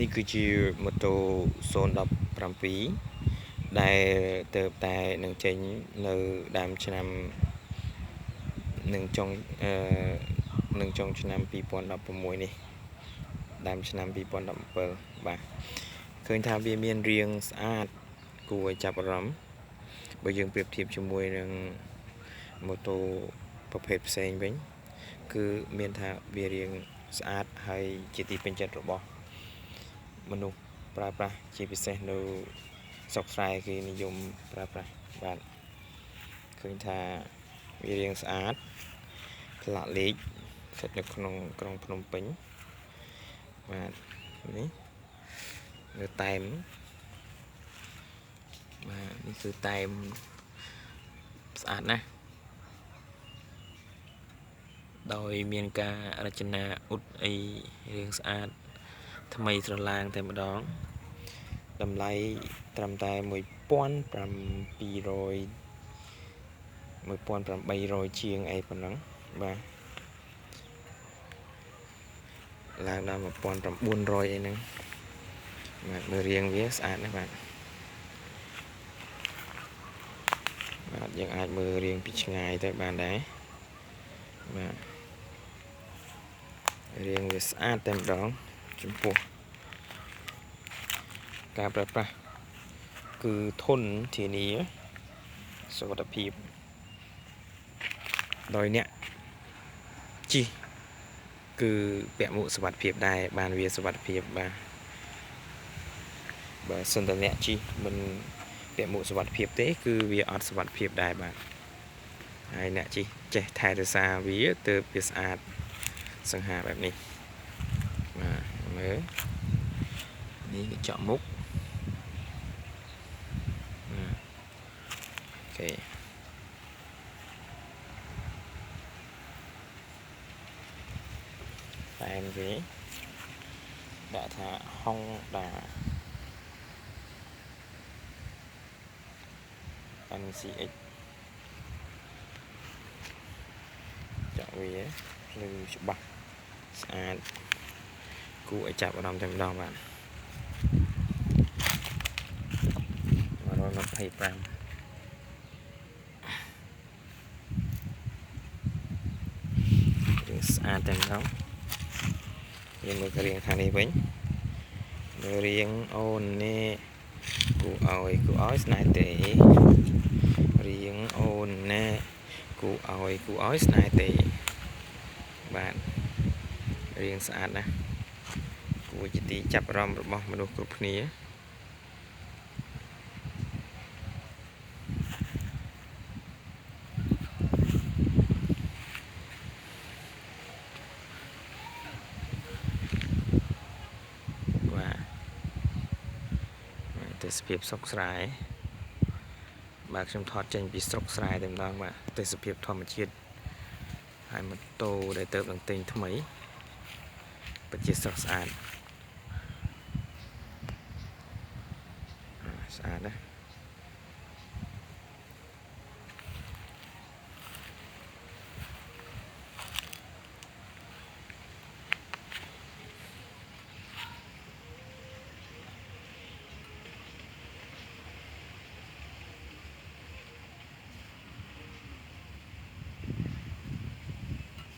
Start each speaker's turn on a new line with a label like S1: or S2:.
S1: នេះគឺជាម៉ូតូ017ដែលទៅតែនឹងចេញនៅដើមឆ្នាំនឹងចុងឆ្នាំ2016នេះដើមឆ្នាំ2017បាទឃើញថាវាមានរាងស្អាតគួរឲ្យចាប់អារម្មណ៍បើយើងប្រៀបធៀបជាមួយនឹងម៉ូតូប្រភេទផ្សេងវិញគឺមានថាវារាងស្អាតហើយជាទីពេញចិត្តរបស់មនុស្សប្រើប្រាស់ជាពិសេសនៅស្រុកស្រែគេនិយមប្រើប្រាស់បាទឃើញថាវារាងស្អាតផ្លាកលេខស្ថិតនៅក្នុងក្រុងភ្នំពេញបាទនេះនៅតែមបាទនេះគឺតែមស្អាតណាស់ដោយមានការរចនាអ៊ុតអីរាងស្អាតថ្មីស្រឡាងតែម្ដងតម្លៃត្រឹមតែ1800ជាងអីប៉ុណ្ណឹងបាទឡើងដល់1900អីហ្នឹងបាទមើលរាងវាស្អាតណាស់បាទយើងអាចមើលរាងពីឆ្ងាយទៅបានដែរបាទរាងវាស្អាតតែម្ដងចំពោះការប្រើប្រាស់គឺធន់ធានាសុវត្ថិភាពដោយអ្នកជិះគឺពាក់មួកសុវត្ថិភាពដែរបានវាសុវត្ថិភាពបាទបើសិនតអ្នកជិះមិនពាក់មួកសុវត្ថិភាពទេគឺវាអត់សុវត្ថិភាពដែរបាទហើយអ្នកជិះចេះថែរក្សាវាទើបវាស្អាតសង្ហាបែបនេះបាទមើលនេះកញ្ចក់មុខអូខេតែវាដាក់ថា Honda NCX ចាក់វាភ្លឺច្បាស់ស្អាតគួរឲ្យចាប់អារម្មណ៍តែម្ដងបាទ125រាងស្អាតតែម្ដងយើងមើលរាងខាងនេះវិញមើលរាងអូននេះគួរឲ្យស្នេហ៍ទេរៀងអូនណែគូឲ្យស្នេហ៍ទេបាទរៀងស្អាតណាស់គួរជាទីចាប់អារម្មណ៍របស់មនុស្សគ្រប់គ្នាបាទទេសភាពសុខស្រែបាទខ្ញុំថតចេញពីស្រុកស្រែតែម្ដងបាទទេសភាពធម្មជាតិហើយម៉ូតូដែលទៅនឹងទិញថ្មីពិតជាស្រស់ស្អាតស្អាតណាស់